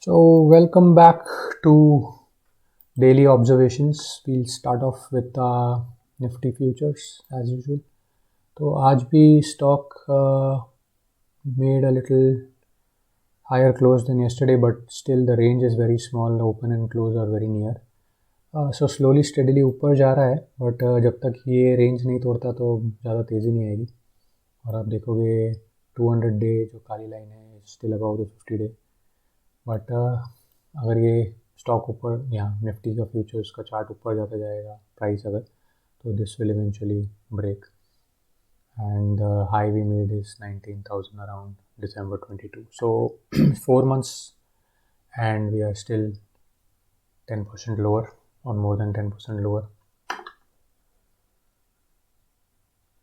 So welcome back to daily observations. We'll start off with Nifty futures as usual. तो आज भी stock made a little higher close than yesterday, but still the range is very small. The open and close are very near. So slowly steadily ऊपर जा रहा है, but जब तक ये range नहीं तोड़ता तो ज़्यादा तेज़ी नहीं आएगी. और आप देखोगे 200 डे जो काली लाइन है still about the 50 day. But अगर ये स्टॉक ऊपर यहाँ निफ्टी का फ्यूचर्स का चार्ट ऊपर जाता जाएगा प्राइस अगर, तो this will eventually break and high we made is 19,000 around December 22. So 4 months and we are still 10% lower or more than 10% lower.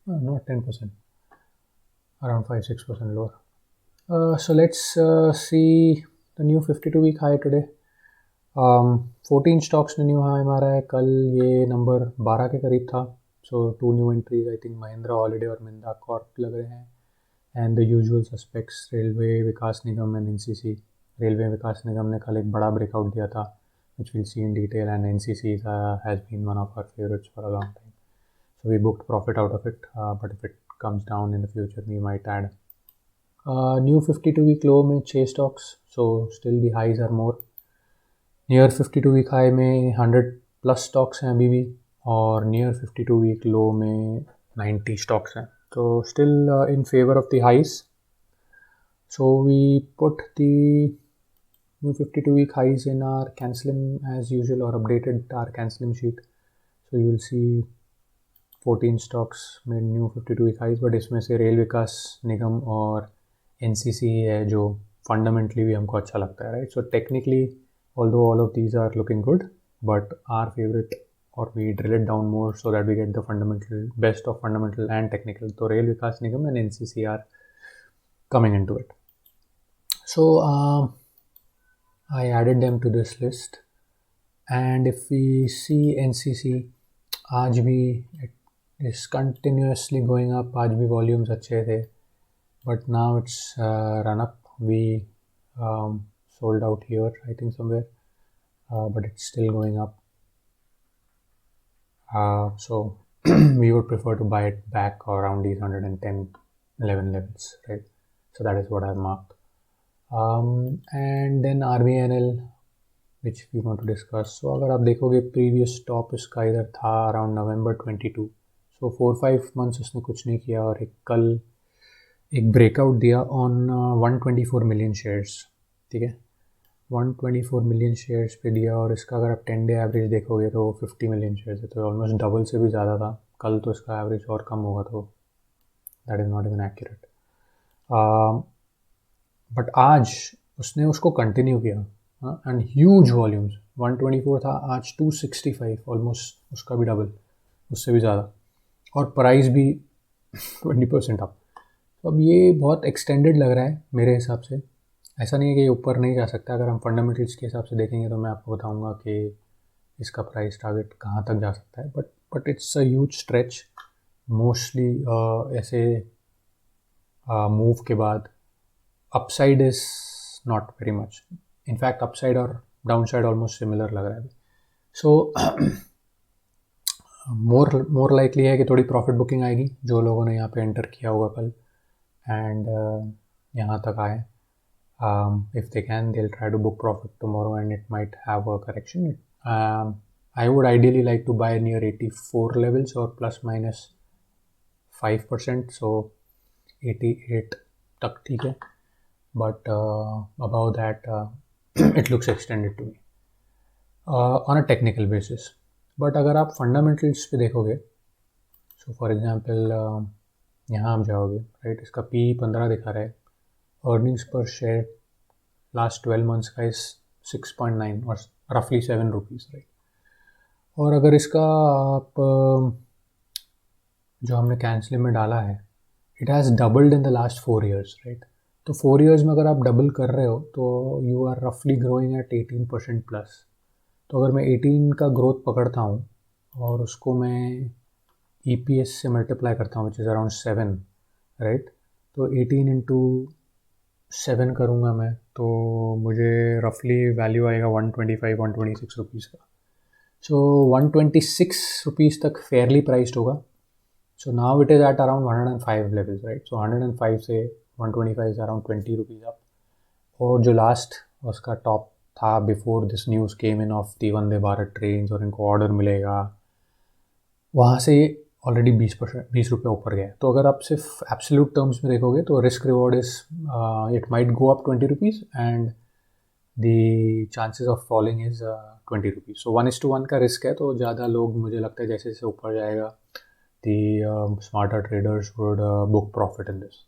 Not 10%, around 5-6% lower. So let's see the new 52-week high today. 14 stocks ने new high मारा है. कल ये number 12 के करीब था. So 2 new entries I think Mahindra Holiday और Minda Corp लग रहे हैं. And the usual suspects Railway Vikas Nigam and NCC. Railway Vikas Nigam ने कल एक बड़ा ब्रेकआउट दिया था which we'll see in detail, and NCC has been one of our favorites for a long time. So we booked profit out of it, but if it comes down in the future we might add. New 52-week low में 6 stocks, so still the highs are more. Near 52-week high में 100 plus stocks हैं अभी भी, और near 52-week लो में 90 stocks हैं. तो still in favour of the highs. So we put the new 52-week highs in our CanSlim as usual, or updated our CanSlim sheet. So you will see 14 stocks made new 52-week highs, but इसमें से rail विकास निगम और NCC है जो fundamentally भी हमको अच्छा लगता है, right. So technically although all of these are looking good, but our favorite, or we drill it down more so that we get the fundamental, best of fundamental and technical. So Rail Vikas Nigam and NCC are coming into it. So I added them to this list, and if we see NCC, आज भी it is continuously going up. आज भी volumes अच्छे थे, but now it's run up. We sold out here I think somewhere, but it's still going up. So we would prefer to buy it back around these 110-11 levels, right? So that is what I've marked. And then RVNL, which we want to discuss. So अगर आप देखोगे previous top इसका इधर था around November 22. So 4-5 months उसने कुछ नहीं किया, और कल एक ब्रेकआउट दिया ऑन 124 मिलियन शेयर्स. ठीक है, 124 मिलियन शेयर्स पे दिया, और इसका अगर आप 10 डे एवरेज देखोगे तो 50 मिलियन शेयर्स है, तो ऑलमोस्ट डबल से भी ज़्यादा था. कल तो इसका एवरेज और कम होगा, तो that is not even accurate. But आज उसने उसको कंटिन्यू किया, एंड ह्यूज वॉल्यूम्स. 124 था, आज 265, ऑलमोस्ट उसका भी डबल, उससे भी ज़्यादा, और प्राइस भी 20% अप. तो अब ये बहुत एक्सटेंडेड लग रहा है मेरे हिसाब से. ऐसा नहीं है कि ये ऊपर नहीं जा सकता. अगर हम फंडामेंटल्स के हिसाब से देखेंगे तो मैं आपको बताऊंगा कि इसका प्राइस टारगेट कहाँ तक जा सकता है. But it's a huge stretch. Mostly ऐसे मूव के बाद upside is not very much. In fact upside और डाउनसाइड ऑलमोस्ट सिमिलर लग रहा है. सो मोर लाइकली है कि थोड़ी प्रॉफिट बुकिंग आएगी जो लोगों ने यहाँ पे एंटर किया होगा कल, एंड यहाँ तक आए. If they can, they'll try to book profit tomorrow, and it might have a correction. I would ideally like to buy near 84 levels or plus minus 5%. So 88 तक ठीक है, but above that it looks extended to me on a technical basis. But अगर आप fundamentals पे देखोगे, so for example यहाँ आप जाओगे, राइट, इसका P 15 दिखा रहा है. अर्निंग्स पर शेयर लास्ट 12 मंथ्स का इस 6.9 और रफली 7 रुपीज़, राइट. और अगर इसका आप जो हमने कैंसलिंग में डाला है, it has doubled in the last 4 years, right. तो 4 years में अगर आप डबल कर रहे हो तो यू आर रफली ग्रोइंग एट 18% प्लस. तो अगर मैं 18 का ग्रोथ पकड़ता हूँ और उसको मैं EPS से मल्टीप्लाई करता हूँ, विच इज़ अराउंड 7, राइट. तो 18 into 7 करूँगा मैं तो मुझे रफली वैल्यू आएगा 125-126 रुपीज़ का. सो 126 रुपीज़ तक फेयरली प्राइस्ड होगा. So now it is at around 105 levels, right. So 105 से 125 इज अराउंड 20 रुपीज़ अप. और जो लास्ट उसका टॉप था before this news came in of the Vande Bharat train और इनको ऑर्डर मिलेगा, वहाँ से ऑलरेडी 20 रुपये ऊपर गया. तो अगर आप सिर्फ एब्सोल्यूट टर्म्स में देखोगे तो risk reward is it might go up 20 rupees and the chances of falling is 20 rupees. So 1:1 का रिस्क है. तो ज़्यादा लोग, मुझे लगता है जैसे जैसे ऊपर जाएगा the smarter traders would book profit in this.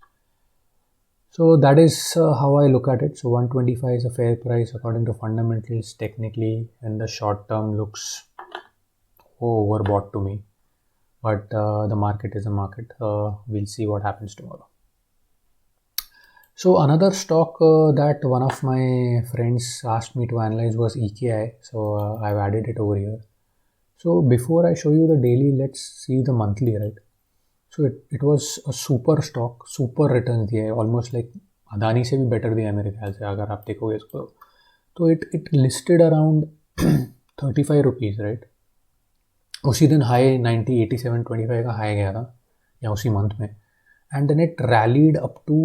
So that is how I look at it. So 125 is a fair price according to fundamentals. Technically, in the short term, looks overbought to me. But the market is a market. We'll see what happens tomorrow. So another stock that one of my friends asked me to analyze was EKI. So I've added it over here. So before I show you the daily, let's see the monthly, right? So it was a super stock, super returns दिया है, almost like Adani से भी better दिया है मेरे ख्याल से अगर आप देखोगे इसको. तो it listed around 35 rupees, right. उसी दिन हाई 90, 87, 25 का हाई गया था या उसी मंथ में. And then it rallied up to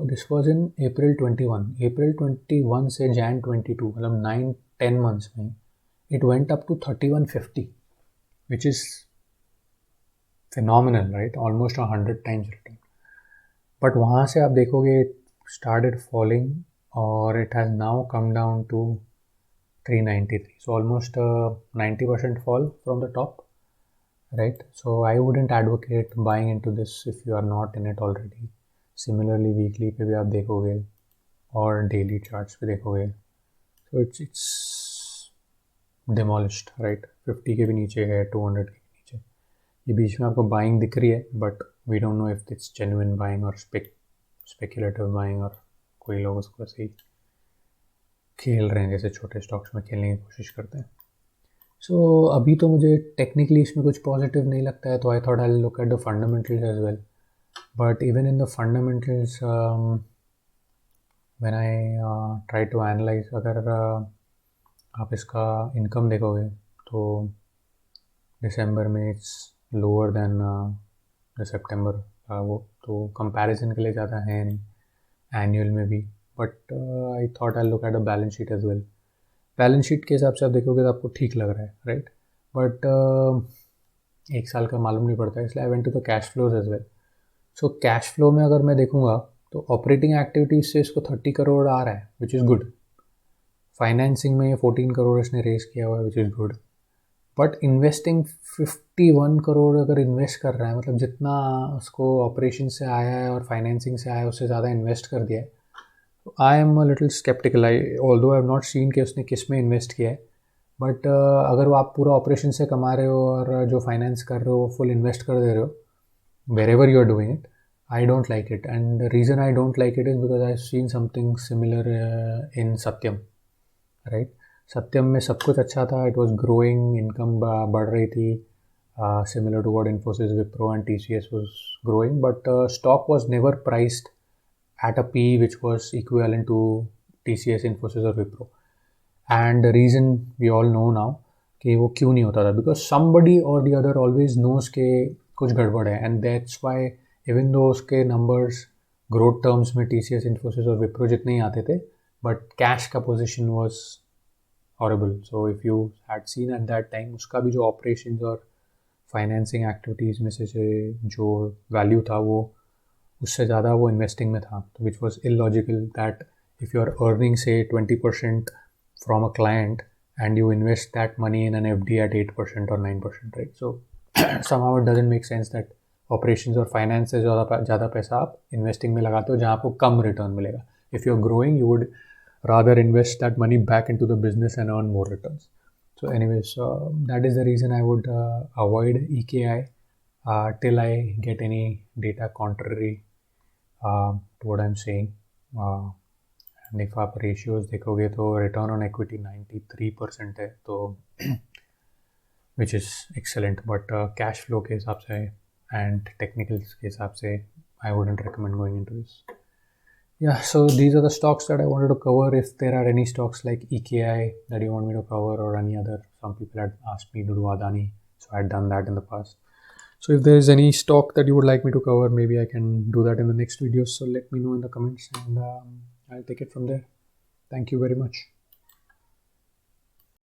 this was in April 21 से जैन 22, मतलब 9-10 मंथ्स में it went up to 3150, which is phenomenal, right? Almost 100 times return. But वहाँ से आप देखोगे it started falling और it has now come down to 393. So almost 90% fall from the top, right? So I wouldn't advocate buying into this if you are not in it already. Similarly weekly पे भी आप देखोगे और daily charts पे देखोगे, so it's demolished, right? 50 के भी नीचे है, 200 के ये बीच में आपको बाइंग दिख रही है, but we don't know if it's genuine buying और स्पेक्युलेटिव बाइंग, और कोई लोग उसको ऐसे ही खेल रहे हैं जैसे छोटे स्टॉक्स में खेलने की कोशिश करते हैं. सो अभी तो मुझे टेक्निकली इसमें कुछ पॉजिटिव नहीं लगता है, तो I thought I look at the fundamentals as well. But even in the fundamentals when I try to analyse, अगर आप इसका इनकम देखोगे तो दिसंबर में इट्स लोअर देन सितंबर वो, तो कंपैरिजन के लिए ज़्यादा है नहीं एनुअल में भी. But I thought I look at the balance sheet as well. Balance sheet के हिसाब से आप देखोगे तो आपको ठीक लग रहा है, राइट. बट एक साल का मालूम नहीं पड़ता है, इसलिए I went to the cash flows as well. So cash flow में अगर मैं देखूँगा तो ऑपरेटिंग एक्टिविटीज़ से इसको 30 करोड़ आ रहा है, विच इज़ गुड. फाइनेंसिंग में 14 करोड़ इसने रेस किया हुआ है, which is good. But investing 51 crore अगर इन्वेस्ट कर रहा है, मतलब जितना उसको ऑपरेशन से आया है और फाइनेंसिंग से आया है उससे ज़्यादा इन्वेस्ट कर दिया है. तो I am a little sceptical. Although I have not seen कि उसने किस में इन्वेस्ट किया है. बट अगर वो आप पूरा ऑपरेशन से कमा रहे हो और जो फाइनेंस कर रहे हो वो फुल इन्वेस्ट कर दे रहे हो wherever you are doing it, I don't like it. And the reason I don't like it is because I've seen something similar in Satyam, right? सत्यम में सब कुछ अच्छा था, इट वॉज ग्रोइंग, इनकम बढ़ रही थी, similar to what Infosys, Wipro and TCS was growing, but stock was never priced at a P which was equivalent to TCS, Infosys और Wipro. And the reason we all know now कि वो क्यों नहीं होता था, because somebody or the other always knows के कुछ गड़बड़ है. And that's why even though उसके नंबर्स ग्रोथ टर्म्स में टीसीएस, इन्फोसिस और विप्रो जितने ही आते थे, बट कैश का position was horrible. So if you had seen at that time, उसका भी जो operations और फाइनेंसिंग एक्टिविटीज़ में से जो वैल्यू था वो उससे ज़्यादा वो इन्वेस्टिंग में था, which was illogical. That if you are earning से 20% from a client and you invest that money in an FD at 8% और 9%, right. So somehow it doesn't make sense that operations और फाइनेंस से ज़्यादा पैसा आप investing में लगाते हो जहाँ आपको कम रिटर्न मिलेगा. If you are growing you would rather invest that money back into the business and earn more returns. So anyways, that is the reason I would avoid EKI till I get any data contrary to what I'm saying. And if आप ratios देखोगे तो return on equity 93% है, तो which is excellent. But cash flow के हिसाब से and technicals के हिसाब से I wouldn't recommend going into this. Yeah, so these are the stocks that I wanted to cover. If there are any stocks like EKI that you want me to cover, or any other, some people had asked me to do Adani, so I had done that in the past. So if there is any stock that you would like me to cover, maybe I can do that in the next video. So let me know in the comments, and I'll take it from there. Thank you very much.